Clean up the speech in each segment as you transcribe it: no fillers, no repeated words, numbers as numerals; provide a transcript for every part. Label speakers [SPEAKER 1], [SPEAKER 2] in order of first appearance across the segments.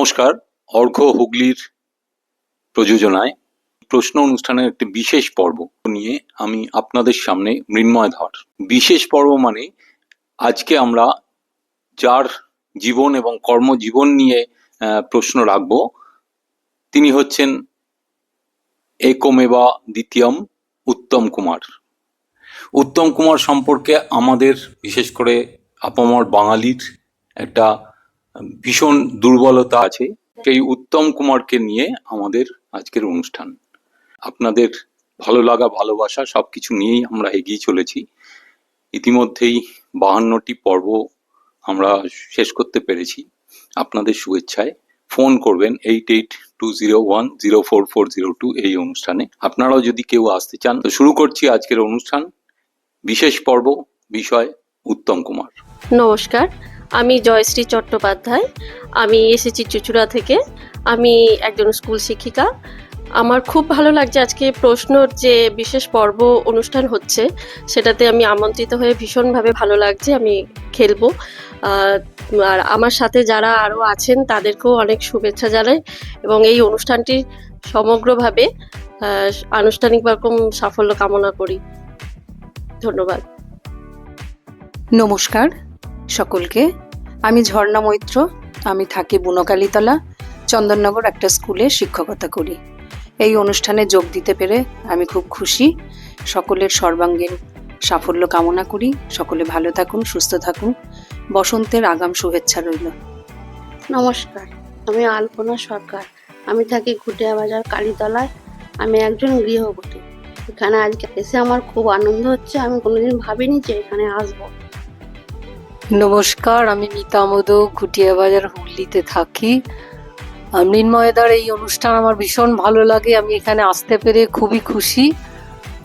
[SPEAKER 1] নমস্কার। অর্ঘ্য হুগলির প্রযোজনায় প্রশ্ন অনুষ্ঠানের একটি বিশেষ পর্ব নিয়ে আমি আপনাদের সামনে মৃন্ময় ধর। বিশেষ পর্ব মানে আজকে আমরা যার জীবন এবং কর্মজীবন নিয়ে প্রশ্ন রাখব তিনি হচ্ছেন একমেবা দ্বিতীয়ম উত্তম কুমার। উত্তম কুমার সম্পর্কে আমাদের বিশেষ করে আপামর বাঙালির একটা ভীষণ দুর্বলতা আছে। সেই উত্তম কুমারকে নিয়ে আমাদের আজকের অনুষ্ঠান। আপনাদের ভালো লাগা ভালোবাসা সবকিছু নিয়েই আমরা এগিয়ে চলেছি। ইতিমধ্যেই 52টি পর্ব আমরা শেষ করতে পেরেছি। আপনাদের শুভেচ্ছায় ফোন করবেন 8820104402 এই অনুষ্ঠানে। আপনারাও যদি কেউ আসতে চান তো শুরু করছি আজকের অনুষ্ঠান। বিশেষ পর্ব, বিষয় উত্তম কুমার।
[SPEAKER 2] নমস্কার, আমি জয়শ্রী চট্টোপাধ্যায়। আমি এসেছি চুচুড়া থেকে। আমি একজন স্কুল শিক্ষিকা। আমার খুব ভালো লাগছে আজকে প্রশ্নর যে বিশেষ পর্ব অনুষ্ঠান হচ্ছে সেটাতে আমি আমন্ত্রিত হয়ে ভীষণভাবে ভালো লাগছে। আমি খেলবো। আর আমার সাথে যারা আরও আছেন তাদেরকেও অনেক শুভেচ্ছা জানাই এবং এই অনুষ্ঠানটি সমগ্রভাবে আনুষ্ঠানিক রকম সাফল্য কামনা করি। ধন্যবাদ।
[SPEAKER 3] নমস্কার সকলকে। আমি ঝর্ণা মৈত্র। আমি থাকি বুনকালীতলা, চন্দননগর একটা স্কুলে শিক্ষকতা করি। এই অনুষ্ঠানে যোগ দিতে পেরে আমি খুব খুশি। সকলের সর্বাঙ্গীন সাফল্য কামনা করি। সকলে ভালো থাকুন, সুস্থ থাকুন। বসন্তের আগাম শুভেচ্ছা রইল।
[SPEAKER 4] নমস্কার, আমি আলপনা সরকার। আমি থাকি ঘুটিয়া বাজার কালীতলায়। আমি একজন গৃহবধূ। এখানে আজকে এসে আমার খুব আনন্দ হচ্ছে। আমি কোনোদিন ভাবিনি যে এখানে আসবো।
[SPEAKER 5] নমস্কার, আমি মিতা মোদক, ঘুটিয়া বাজার হুগলিতে থাকি। মৃন্ময়দার এই অনুষ্ঠান আমার ভীষণ ভালো লাগে। আমি এখানে আসতে পেরে খুবই খুশি।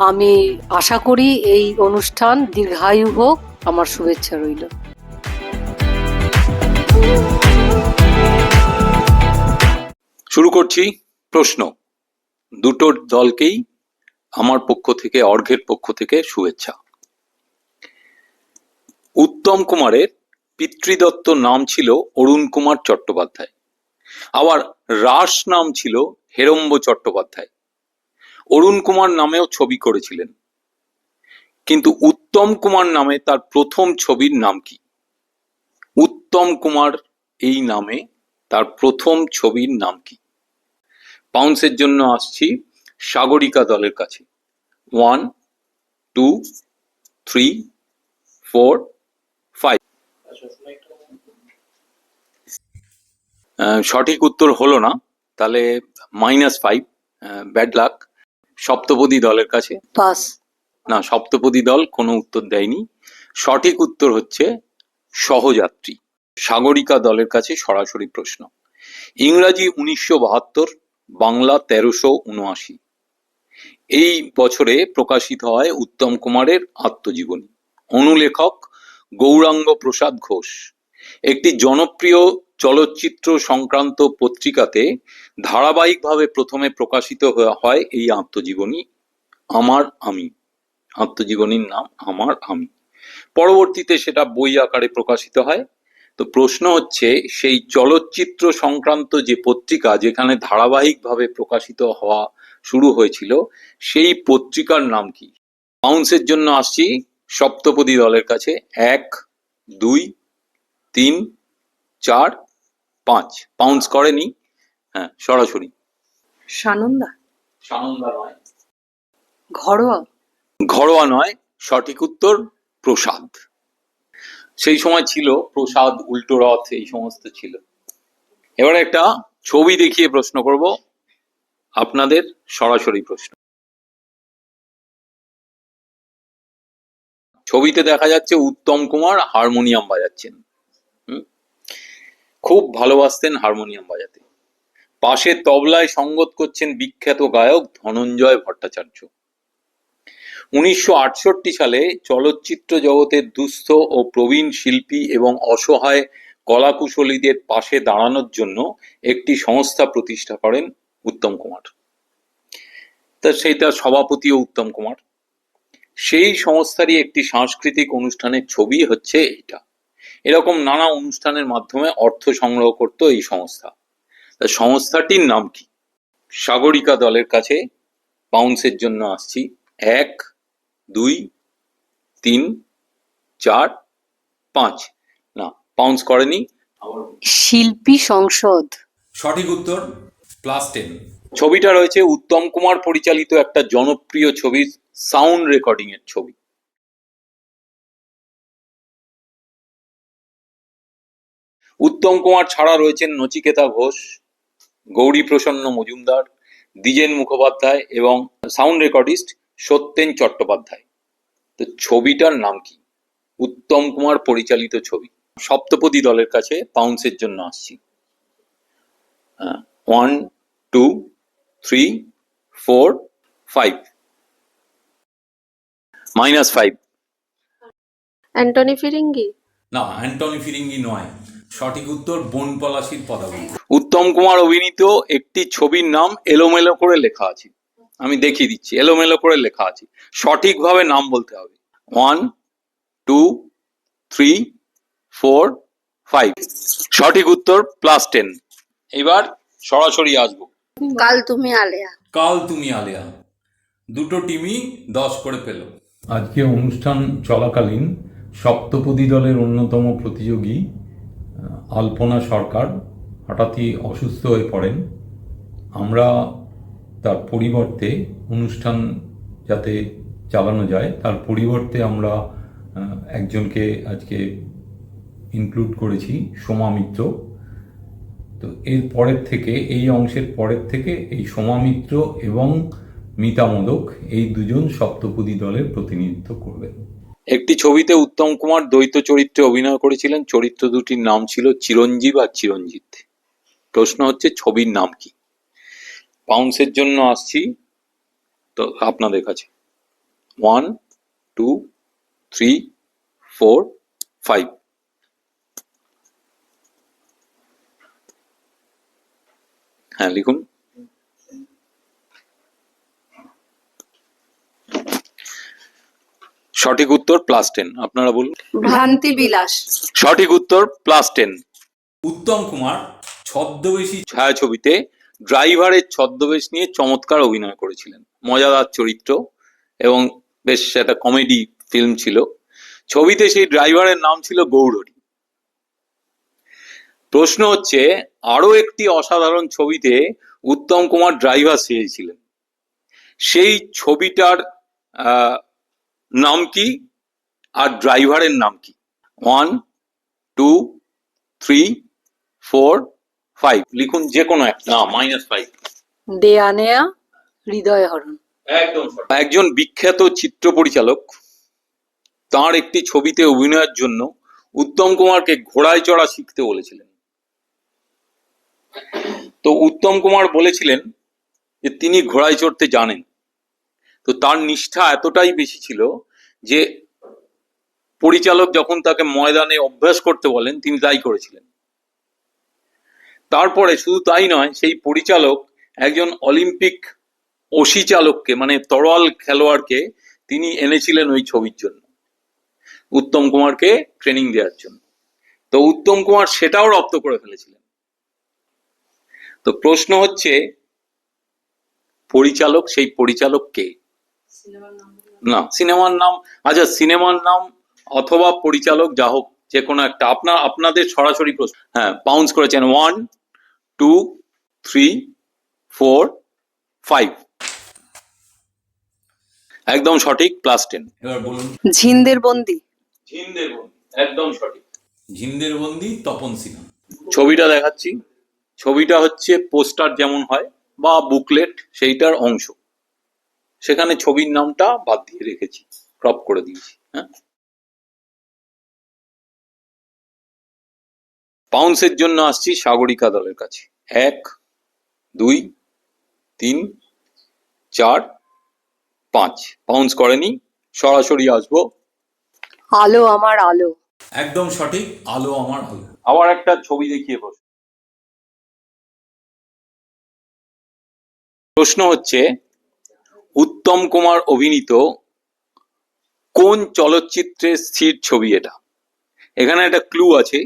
[SPEAKER 5] আমি আশা করি এই অনুষ্ঠান দীর্ঘায়ু হোক। আমার শুভেচ্ছা রইল।
[SPEAKER 1] শুরু করছি প্রশ্ন। দুটো দলকেই আমার পক্ষ থেকে, অর্ঘ্যের পক্ষ থেকে শুভেচ্ছা। উত্তম কুমারের পিতৃদত্ত নাম ছিল অরুণ কুমার চট্টোপাধ্যায়, আবার রাস নাম ছিল হেরম্ব চট্টোপাধ্যায়। অরুণ কুমার নামেও ছবি করেছিলেন, কিন্তু উত্তম কুমার নামে তার প্রথম ছবির নাম কি? উত্তম কুমার এই নামে তার প্রথম ছবির নাম কি? পাউন্সের জন্য আসছি সাগরিকা দলের কাছে। 1 2 3 4 5। সঠিক উত্তর হলো না, তাহলে -5, ব্যাড লাক। সপ্তপদী দলের কাছে।
[SPEAKER 5] পাস।
[SPEAKER 1] না, সপ্তপদী দল কোনো উত্তর দেয়নি। সঠিক উত্তর হচ্ছে সহযাত্রী। সাগরিকা দলের কাছে সরাসরি প্রশ্ন। ইংরাজি 1972, বাংলা 1379। এই বছরে প্রকাশিত হয় উত্তম কুমারের আত্মজীবনী। অনুলেখক গৌরাঙ্গ প্রসাদ ঘোষ। একটি জনপ্রিয় চলচ্চিত্র সংক্রান্ত পত্রিকাতে ধারাবাহিকভাবে প্রথমে প্রকাশিত হয় এই আত্মজীবনী আমার আমি। আত্মজীবনীর নাম আমার আমি। পরবর্তীতে সেটা বই আকারে প্রকাশিত হয়। তো প্রশ্ন হচ্ছে, সেই চলচ্চিত্র সংক্রান্ত যে পত্রিকা যেখানে ধারাবাহিকভাবে প্রকাশিত হওয়া শুরু হয়েছিল, সেই পত্রিকার নাম কি? পাউন্সের জন্য আসছি সপ্তপদী দলের কাছে। 1 2 3 4 5। পাউন্স করেনি। হ্যাঁ, সরাসরি।
[SPEAKER 3] সানন্দা।
[SPEAKER 1] সানন্দা নয়।
[SPEAKER 3] ঘরোয়া।
[SPEAKER 1] ঘরোয়া নয়। সঠিক উত্তর প্রসাদ। সেই সময় ছিল প্রসাদ, উল্টো রথ, এই সমস্ত ছিল। এবারে একটা ছবি দেখিয়ে প্রশ্ন করব আপনাদের, সরাসরি প্রশ্ন। ছবিতে দেখা যাচ্ছে উত্তম কুমার হারমোনিয়াম বাজাচ্ছেন। খুব ভালোবাসতেন হারমোনিয়াম বাজাতে। পাশে তবলায় সঙ্গত করছেন বিখ্যাত গায়ক ধনঞ্জয় ভট্টাচার্য। 1968 সালে চলচ্চিত্র জগতের দুস্থ ও প্রবীণ শিল্পী এবং অসহায় কলাকুশলীদের পাশে দাঁড়ানোর জন্য একটি সংস্থা প্রতিষ্ঠা করেন উত্তম কুমার। তা সেইটা সভাপতিও উত্তম কুমার। সেই সংস্থারই একটি সাংস্কৃতিক অনুষ্ঠানের ছবি হচ্ছে এইটা। এরকম নানা অনুষ্ঠানের মাধ্যমে অর্থ সংগ্রহ করত এই সংস্থা। সংস্থাটির নাম কি? সাগরিকা দলের কাছে বাউন্সের জন্য আসছি। 1, 2, 3, 4, 5। না, বাউন্স করেনি।
[SPEAKER 5] শিল্পী সংসদ।
[SPEAKER 6] সঠিক উত্তর, +10।
[SPEAKER 1] ছবিটা রয়েছে উত্তম কুমার পরিচালিত একটা জনপ্রিয় ছবির সাউন্ড রেকর্ডিং এর ছবি। উত্তম কুমার ছাড়া রয়েছেন নচিকেতা ঘোষ, গৌরী প্রসন্ন মজুমদার, দ্বিজেন মুখোপাধ্যায় এবং সাউন্ড রেকর্ডিস্ট সত্যেন চট্টোপাধ্যায়। তো ছবিটার নাম কি? উত্তম কুমার পরিচালিত ছবি। সপ্তপদী দলের কাছে বাউন্সের জন্য আসছি। 1, 2, 3, 4, 5। -5।
[SPEAKER 2] অ্যান্টনি ফিরিঙ্গি।
[SPEAKER 6] না, অ্যান্টনি ফিরিঙ্গি নয়। সঠিক উত্তর বনপলাশির পদাবলী।
[SPEAKER 1] উত্তম কুমার অভিনীত একটি ছবির নাম এলোমেলো করে লেখা আছে। আমি দেখিয়ে দিচ্ছি, এলোমেলো করে লেখা আছে, সঠিকভাবে নাম বলতে হবে। 1, 2, 3, 4, 5। সঠিক উত্তর +10। এবার সরাসরি আসবো।
[SPEAKER 4] কাল তুমি আলেয়া।
[SPEAKER 6] কাল তুমি আলেয়া। দুটো টিমই 10 করে পেল।
[SPEAKER 7] আজকে অনুষ্ঠান চলাকালীন সপ্তপদী দলের অন্যতম প্রতিযোগী আলপনা সরকার হঠাৎই অসুস্থ হয়ে পড়েন। আমরা তার পরিবর্তে অনুষ্ঠান যাতে চালানো যায় তার পরিবর্তে আমরা একজনকে আজকে ইনক্লুড করেছি, সোমা মিত্র। তো এর পরের থেকে, এই অংশের পরের থেকে এই সোমা মিত্র এবং মিতা মোদক এই দুজন সপ্তপদী দলের প্রতিনিধিত্ব করবেন।
[SPEAKER 1] একটি ছবিতে উত্তম কুমার দ্বৈত চরিত্রে অভিনয় করেছিলেন। চরিত্র দুটির নাম ছিল চিরঞ্জীব আর চিরঞ্জিত। প্রশ্ন হচ্ছে ছবির নাম কি? বাউন্সের জন্য আসছি তো আপনাদের কাছে। 1, 2, 3, 4, 5। হ্যাঁ, লিখুন। সঠিক উত্তর +10। আপনারা বলুন।
[SPEAKER 3] ভ্রান্তি বিলাস।
[SPEAKER 1] সঠিক উত্তর +10।
[SPEAKER 6] উত্তম কুমার ছদ্মবেশী
[SPEAKER 1] ছায়াছবিতে ড্রাইভারের ছদ্মবেশ নিয়ে চমৎকার অভিনয় করেছিলেন। মজাদার চরিত্র এবং বেশ একটা কমেডি ফিল্ম ছিল। ছবিতে সেই ড্রাইভারের নাম ছিল গৌরহরি। প্রশ্ন হচ্ছে, আরো একটি অসাধারণ ছবিতে উত্তম কুমার ড্রাইভার সেজেছিলেন। সেই ছবিটার নাম কি আর ড্রাইভারের নাম কি? 1, 2, 3, 4, 5। লিখুন যে কোনো একটা। না, -5।
[SPEAKER 5] দেয়া নেয়া, হৃদয় হরণ।
[SPEAKER 1] একদম সঠিক। একজন বিখ্যাত চিত্র পরিচালক তার একটি ছবিতে অভিনয়ের জন্য উত্তম কুমারকে ঘোড়ায় চড়া শিখতে বলেছিলেন। তো উত্তম কুমার বলেছিলেন যে তিনি ঘোড়ায় চড়তে জানেন। তো তার নিষ্ঠা এতটাই বেশি ছিল যে পরিচালক যখন তাকে ময়দানে অভ্যাস করতে বলেন তিনি তাই করেছিলেন। তারপরে শুধু তাই নয়, সেই পরিচালক একজন অলিম্পিক অসি চালককে, মানে তরোয়াল খেলোয়াড়কে তিনি এনেছিলেন ওই ছবির জন্য, উত্তম কুমারকে ট্রেনিং দেওয়ার জন্য। তো উত্তম কুমার সেটাও রপ্ত করে ফেলেছিলেন। তো প্রশ্ন হচ্ছে পরিচালক, সেই পরিচালক কে? না, সিনেমার নাম। আচ্ছা, সিনেমার নাম অথবা পরিচালক, যা হোক যে কোনো একটা। আপনাদের সরাসরি প্রশ্ন। হ্যাঁ, বাউন্স করেছেন। 1, 2, 3, 4, 5। একদম সঠিক, +10।
[SPEAKER 6] এবার বলুন।
[SPEAKER 3] ঝিন্দের বন্দি।
[SPEAKER 1] ঝিন্দের বন্দি, একদম সঠিক।
[SPEAKER 6] ঝিন্দের বন্দি, তপন সিনহা।
[SPEAKER 1] ছবিটা দেখাচ্ছি। ছবিটা হচ্ছে পোস্টার যেমন হয় বা বুকলেট, সেইটার অংশ। সেখানে ছবির নামটা বাদ দিয়ে রেখেছি, ক্রপ করে দিয়েছি। হ্যাঁ, বাউন্সের জন্য আসছি সাগরিকা দলের কাছে। 1, 2, 3, 4, 5। বাউন্স করেনি। সরাসরি আসবো।
[SPEAKER 5] আলো আমার আলো।
[SPEAKER 6] একদম সঠিক, আলো আমার আলো।
[SPEAKER 1] আবার একটা ছবি দেখিয়ে বস। প্রশ্ন হচ্ছে উত্তম কুমার অভিনীত কোন চলচ্চিত্রের স্থির ছবি এটা? এখানে একটা ক্লু আছে।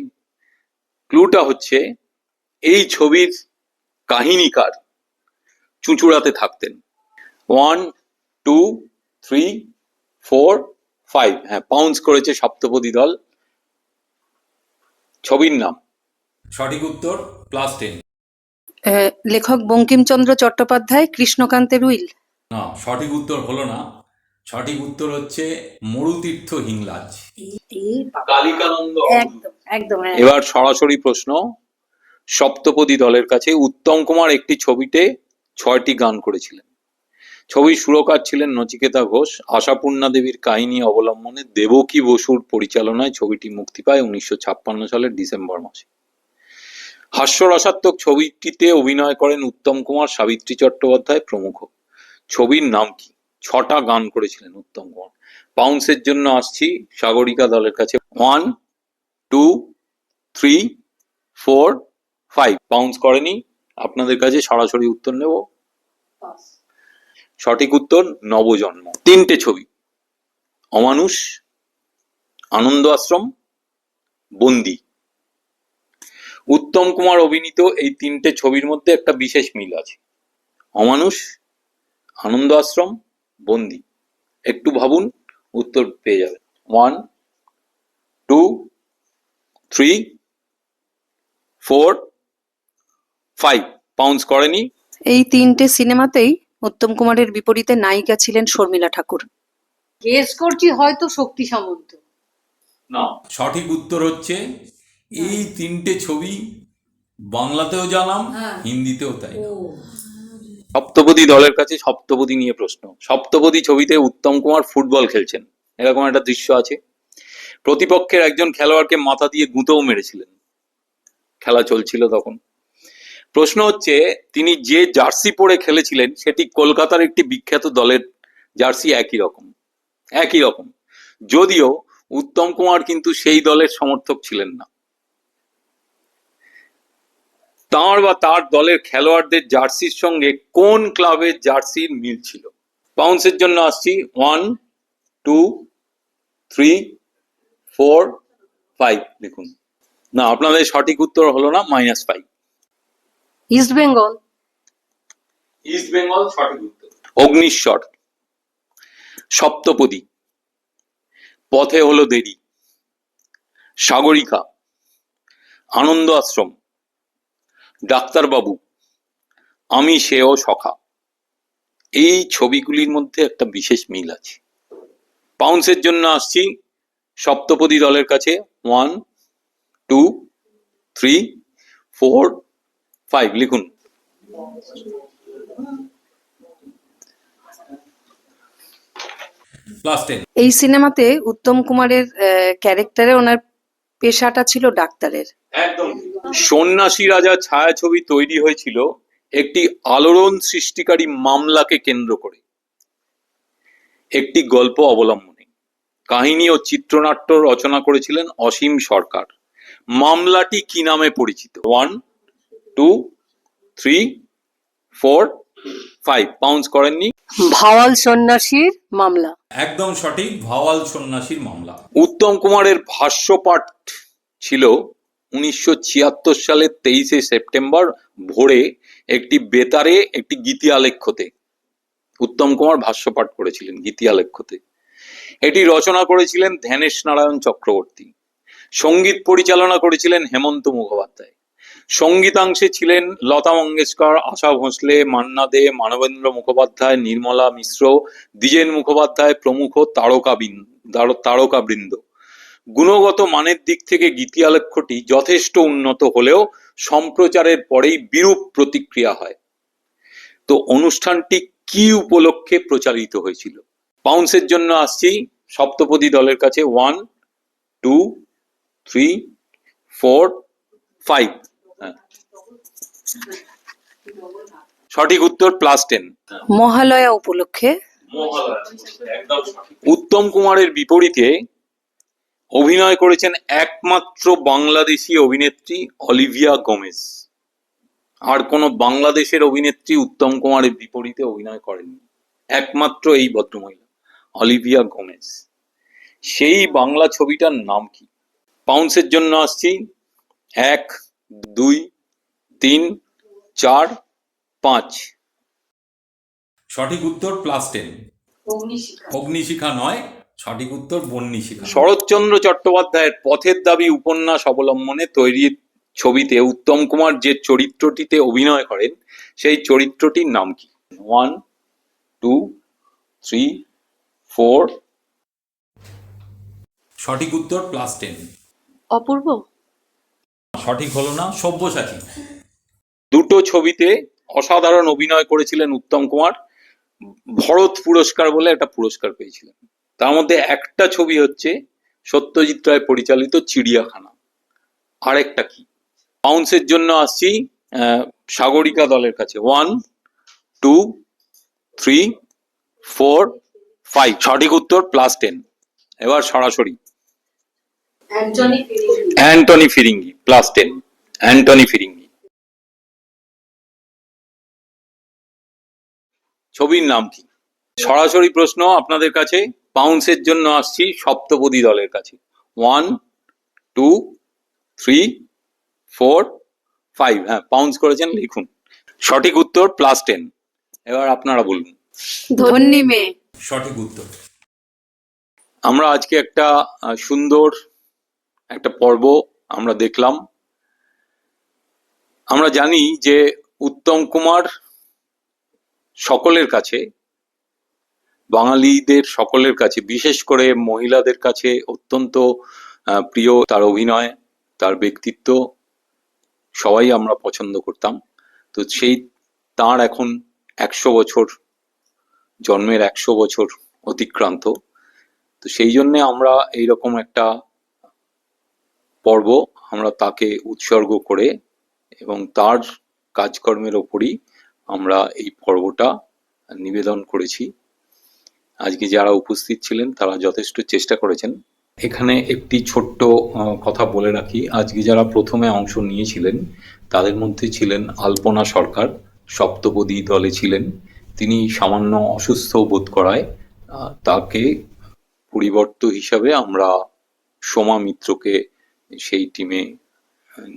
[SPEAKER 1] ক্লুটা হচ্ছে এই ছবির কাহিনীকার চুঁচুড়াতে থাকতেন? 1, 2, 3, 4, 5। হ্যাঁ, পাউন্স করেছে সপ্তপদী দল। ছবির নাম?
[SPEAKER 6] সঠিক উত্তর +10।
[SPEAKER 3] লেখক বঙ্কিমচন্দ্র চট্টোপাধ্যায়, কৃষ্ণকান্তের উইল।
[SPEAKER 6] না, সঠিক উত্তর হলো না। সঠিক উত্তর হচ্ছে মরুতীর্থ হিংলাজ।
[SPEAKER 1] কালিকানন্দ।
[SPEAKER 3] একদম একদম হ্যাঁ।
[SPEAKER 1] এবার সরাসরি প্রশ্ন সপ্তপদী দলের কাছে। উত্তম কুমার একটি ছবিতে 6টি গান করেছিলেন। ছবির সুরকার ছিলেন নচিকেতা ঘোষ। আশাপূর্ণা দেবীর কাহিনী অবলম্বনে দেবকী বসুর পরিচালনায় ছবিটি মুক্তি পায় 1956 সালের ডিসেম্বর মাসে। হাস্যরসাত্মক ছবিটিতে অভিনয় করেন উত্তম কুমার, সাবিত্রী চট্টোপাধ্যায় প্রমুখ। ছবির নাম কি? 6টা গান করেছিলেন উত্তম কুমার। পাউন্সের জন্য আসছি সাগরিকা দলের কাছে। 1, 2, 3, 4, 5। পাউন্স করেনি। আপনাদের কাছে সরাসরি উত্তর নেব। সঠিক উত্তর নবজন্ম। 3টে ছবি: অমানুষ, আনন্দ আশ্রম, বন্দী। উত্তম কুমার অভিনীত এই 3টে ছবির মধ্যে একটা বিশেষ মিল আছে। অমানুষ, আনন্দ আশ্রম, বন্দী। একটু ভাবুন, উত্তর পেয়ে যাবেন। 1, 2, 3, 4, 5। পাউন্স করেনি।
[SPEAKER 3] এই 3টে সিনেমাতেই উত্তম কুমারের বিপরীতে নায়িকা ছিলেন শর্মিলা ঠাকুর।
[SPEAKER 5] গেস করছি হয়তো শক্তি সামন্ত।
[SPEAKER 1] না,
[SPEAKER 6] সঠিক উত্তর হচ্ছে এই 3টে ছবি বাংলাতেও জানাম, হিন্দিতেও তাই।
[SPEAKER 1] সপ্তপদী দলের কাছে সপ্তপদী নিয়ে প্রশ্ন। সপ্তপদী ছবিতে উত্তম কুমার ফুটবল খেলছেন, এরকম একটা দৃশ্য আছে। প্রতিপক্ষের একজন খেলোয়াড়কে মাথা দিয়ে গুঁতোও মেরেছিলেন, খেলা চলছিল তখন। প্রশ্ন হচ্ছে, তিনি যে জার্সি পরে খেলেছিলেন সেটি কলকাতার একটি বিখ্যাত দলের জার্সি। একই রকম, যদিও উত্তম কুমার কিন্তু সেই দলের সমর্থক ছিলেন না। তাঁর বা তার দলের খেলোয়াড়দের জার্সির সঙ্গে কোন ক্লাবের জার্সির মিল ছিল? পাউন্সের জন্য আসছি। 1, 2, 3, 4, 5। দেখুন, না, আপনাদের সঠিক উত্তর হলো না, -5।
[SPEAKER 5] ইস্ট বেঙ্গল।
[SPEAKER 1] ইস্ট বেঙ্গল সঠিক উত্তর। অগ্নিশ্বর, সপ্তপদী, পথে হলো দেরি, সাগরিকা, আনন্দ আশ্রম, ডাক্তারবাবু, আমি সেও সখা। এই ছবিগুলির মধ্যে একটা বিশেষ মিল আছে। পাউন্সের জন্য আসছি সপ্তপদী দলের কাছে। 1, 2, 3, 4, 5। লিখুন।
[SPEAKER 6] +10।
[SPEAKER 3] এই সিনেমাতে উত্তম কুমারের ক্যারেক্টারে ওনার পেশাটা ছিল ডাক্তারের।
[SPEAKER 1] একদম। সন্ন্যাসী রাজা ছায়াছবি তৈরি হয়েছিল একটি আলোড়ন সৃষ্টিকারী মামলাকে কেন্দ্র করে, একটি গল্প অবলম্বনে। কাহিনী ও চিত্রনাট্য রচনা করেছিলেন অসীম সরকার। মামলাটি কি নামে পরিচিত? 1, 2, 3, 4, 5। পাউন্স করেননি।
[SPEAKER 5] ভাওয়াল সন্ন্যাসীর মামলা।
[SPEAKER 6] একদম সঠিক, ভাওয়াল সন্ন্যাসীর মামলা।
[SPEAKER 1] উত্তম কুমারের ভাষ্যপাঠ ছিল 1976 সালের 23শে সেপ্টেম্বর ভোরে একটি বেতারে একটি গীতি আলেখ্যতে। উত্তম কুমার ভাষ্যপাঠ করেছিলেন গীতি আলেখ্যতে। এটি রচনা করেছিলেন ধ্যানেশ নারায়ণ চক্রবর্তী। সঙ্গীত পরিচালনা করেছিলেন হেমন্ত মুখোপাধ্যায়। সঙ্গীতাংশে ছিলেন লতা মঙ্গেশকর, আশা ভোঁসলে, মান্না দে, মানবেন্দ্র মুখোপাধ্যায়, নির্মলা মিশ্র, দ্বিজেন মুখোপাধ্যায় প্রমুখ তারকাবৃন্দ। গুণগত মানের দিক থেকে গীতি আলেখ্যটি যথেষ্ট উন্নত হলেও সম্প্রচারের পরেই বিরূপ প্রতিক্রিয়া হয়। তো অনুষ্ঠানটি কি উপলক্ষে প্রচারিত হয়েছিল? পাউন্সের জন্য আসছি সপ্তপদী দলের কাছে। 1, 2, 3, 4, 5। সঠিক উত্তর +10।
[SPEAKER 3] মহালয়া উপলক্ষে।
[SPEAKER 1] উত্তম কুমারের বিপরীতে অভিনয় করেছেন একমাত্র বাংলাদেশি অভিনেত্রী অলিভিয়া গোমেজ। আর কোন বাংলাদেশের অভিনেত্রী উত্তম কুমারের বিপরীতে অভিনয় করেননি, একমাত্র এই ভদ্রমহিলা অলিভিয়া গোমেজ। সেই বাংলা ছবিটার নাম কি? পাউন্সের জন্য আসছি। 1, 2, 3, 4, 5।
[SPEAKER 6] সঠিক উত্তর +10। অগ্নিশিখা নয়, সঠিক উত্তর বহ্নিশিখা।
[SPEAKER 1] শরৎচন্দ্র চট্টোপাধ্যায়ের পথের দাবি উপন্যাস অবলম্বনে তৈরি ছবিতে উত্তম কুমার যে চরিত্রটিতে অভিনয় করেন সেই চরিত্রটির নাম কি? 1, 2, 3, 4।
[SPEAKER 6] সঠিক উত্তর +10।
[SPEAKER 2] অপূর্ব।
[SPEAKER 6] সঠিক হলো না, সব্যসাচী।
[SPEAKER 1] দুটো ছবিতে অসাধারণ অভিনয় করেছিলেন উত্তম কুমার, ভরত পুরস্কার বলে একটা পুরস্কার পেয়েছিলেন। তার মধ্যে একটা ছবি হচ্ছে সত্যজিৎ রায় পরিচালিত চিড়িয়াখানা, আরেকটা কি? বাউন্সের জন্য আসছি সাগরিকা দলের কাছে। 1, 2, 3, 4, 5। সঠিক উত্তর +10। এবার সরাসরি অ্যান্টনি ফিরিঙ্গি +10। অ্যান্টনি ফিরিঙ্গি। ছবির নাম কি? সরাসরি প্রশ্ন আপনাদের কাছে। বাউন্সের জন্য আসছি সপ্তপদী দলের কাছে। 1, 2, 3, 4, 5। হ্যাঁ, বাউন্স করেছেন, লিখুন। সঠিক উত্তর +10। এবার আপনারা বলুন।
[SPEAKER 3] ধন্যী মেয়ে।
[SPEAKER 6] সঠিক উত্তর।
[SPEAKER 1] আমরা আজকে একটা সুন্দর একটা পর্ব আমরা দেখলাম। আমরা জানি যে উত্তম কুমার সকলের কাছে, বাঙালিদের সকলের কাছে, বিশেষ করে মহিলাদের কাছে অত্যন্ত প্রিয়। তার অভিনয়, তার ব্যক্তিত্ব সবাই আমরা পছন্দ করতাম। তো সেই তার এখন 100 বছর, জন্মের 100 বছর অতিক্রান্ত। তো সেই জন্য আমরা এইরকম একটা পর্ব আমরা তাকে উৎসর্গ করে এবং তার কাজকর্মের ওপরই আমরা এই পর্বটা নিবেদন করেছি। আজকে যারা উপস্থিত ছিলেন তারা যথেষ্ট চেষ্টা করেছেন। এখানে একটি ছোট্ট কথা বলে রাখি, আজকে যারা প্রথমে অংশ নিয়েছিলেন তাদের মধ্যে ছিলেন আলপনা সরকার, সপ্তপদী দলে ছিলেন। তিনি সামান্য অসুস্থ বোধ করায় তাকে পরিবর্ত হিসাবে আমরা সোমা মিত্রকে সেই টিমে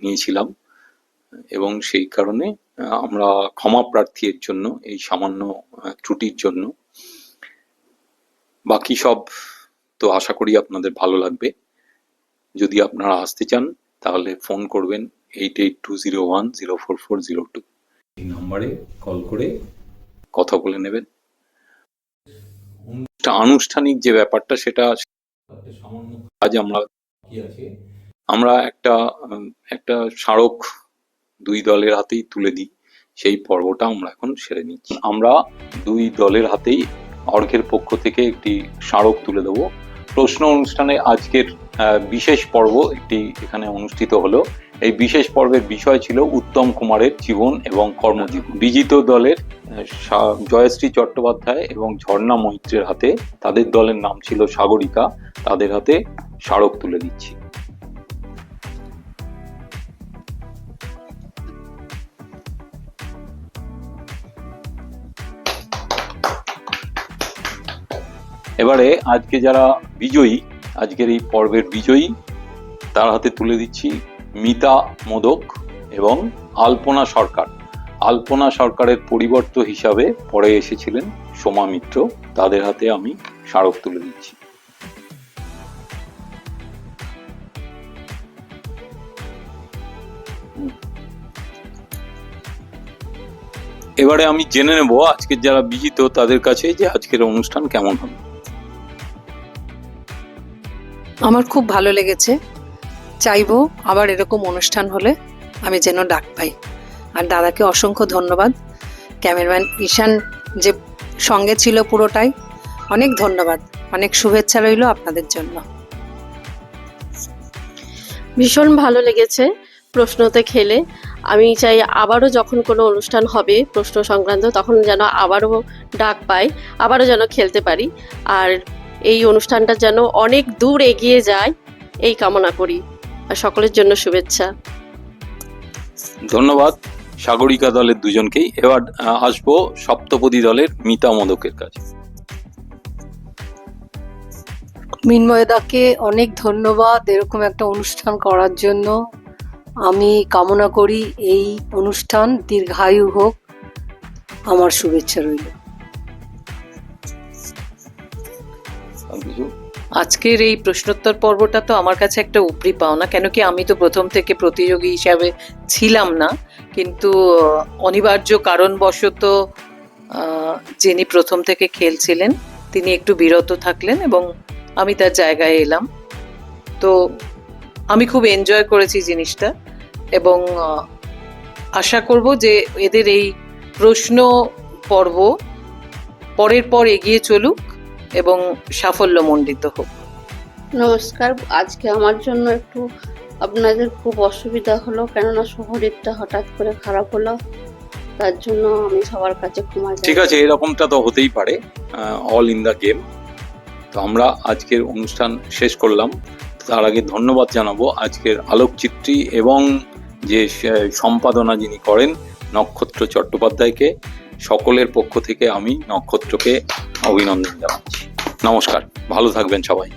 [SPEAKER 1] নিয়েছিলাম এবং সেই কারণে আমরা ক্ষমা প্রার্থী এর জন্য, এই সামান্য ত্রুটির জন্য। বাকি সব তো আশা করি আপনাদের ভালো লাগবে। যদি আপনারা আসতে চান তাহলে ফোন করবেন 8820104402। এই নম্বরে কল করে কথা বলে নেবেন। আনুষ্ঠানিক যে ব্যাপারটা সেটা সামান্য কাজ আমরা কি আছে, আমরা একটা স্মারক 2 দলের হাতেই তুলে দিই, সেই পর্বটা আমরা এখন সেরে নিচ্ছি। আমরা 2 দলের হাতেই অর্ঘের পক্ষ থেকে একটি স্মারক তুলে দেব। প্রশ্ন অনুষ্ঠানে আজকের বিশেষ পর্ব একটি এখানে অনুষ্ঠিত হলো। এই বিশেষ পর্বের বিষয় ছিল উত্তম কুমারের জীবন এবং কর্মজীবন। বিজিত দলের জয়শ্রী চট্টোপাধ্যায় এবং ঝর্ণা মৈত্রের হাতে, তাদের দলের নাম ছিল সাগরিকা, তাদের হাতে স্মারক তুলে দিচ্ছি। এবারে আজকে যারা বিজয়ী, আজকের এই পর্বের বিজয়ী, তার হাতে তুলে দিচ্ছি মিতা মোদক এবং আলপনা সরকার। আলপনা সরকারের পরিবর্ত হিসাবে পরে এসেছিলেন সোমা মিত্র, তাদের হাতে আমি স্মারক তুলে দিচ্ছি। এবারে আমি জেনে নেব আজকের যারা বিজিত তাদের কাছে যে আজকের অনুষ্ঠান কেমন হবে।
[SPEAKER 3] আমার খুব ভালো লেগেছে, চাইবো আবার এরকম অনুষ্ঠান হলে আমি যেন ডাক পাই। আর দাদাকে অসংখ্য ধন্যবাদ, ক্যামেরাম্যান ঈশান যে সঙ্গে ছিল পুরোটাই, অনেক ধন্যবাদ, অনেক শুভেচ্ছা রইল আপনাদের জন্য।
[SPEAKER 2] ভীষণ ভালো লেগেছে প্রশ্নতে খেলে। আমি চাই আবারও যখন কোনো অনুষ্ঠান হবে প্রশ্ন সংক্রান্ত, তখন যেন আবারও ডাক পাই, আবারও যেন খেলতে পারি, আর এই অনুষ্ঠানটা যেন অনেক দূর এগিয়ে যায় এই কামনা করি। আর সকলের জন্য শুভেচ্ছা।
[SPEAKER 1] ধন্যবাদ সাগরিকা দলের দুজনকেই। এবার আসবো সপ্তপদী দলের মিতা মোদকের কাছে।
[SPEAKER 5] মিনময়দাকে অনেক ধন্যবাদ এরকম একটা অনুষ্ঠান করার জন্য। আমি কামনা করি এই অনুষ্ঠান দীর্ঘায়ু হোক। আমার শুভেচ্ছা রইল।
[SPEAKER 1] আর কিছু?
[SPEAKER 8] আজকের এই প্রশ্নোত্তর পর্বটা তো আমার কাছে একটা উপরি পাওনা, কেন কি আমি তো প্রথম থেকে প্রতিযোগী হিসাবে ছিলাম না, কিন্তু অনিবার্য কারণবশত যিনি প্রথম থেকে খেলছিলেন তিনি একটু বিরত থাকলেন এবং আমি তার জায়গায় এলাম। তো আমি খুব এনজয় করেছি জিনিসটা এবং আশা করব যে এদের এই প্রশ্ন পর্ব পরের পর এগিয়ে চলুক এবং সাফল্যমণ্ডিত হোক।
[SPEAKER 4] নমস্কার। আজকে আমার জন্য একটু আপনাদের খুব অসুবিধা হলো, কেননা শহরেরটা হঠাৎ করে খারাপ হলো, তার জন্য আমি সবার কাছে ক্ষমা চাই।
[SPEAKER 1] ঠিক আছে, এরকমটা তো হতেই পারে, অল ইন দ্য গেম। তো আমরা আজকের অনুষ্ঠান শেষ করলাম। তার আগে ধন্যবাদ জানাবো আজকের আলোকচিত্রী এবং যে সম্পাদনা যিনি করেন নক্ষত্র চট্টোপাধ্যায়কে। সকলের পক্ষ থেকে আমি নক্ষত্রকে অভিনন্দন জানাচ্ছি। নমস্কার, ভালো থাকবেন সবাই।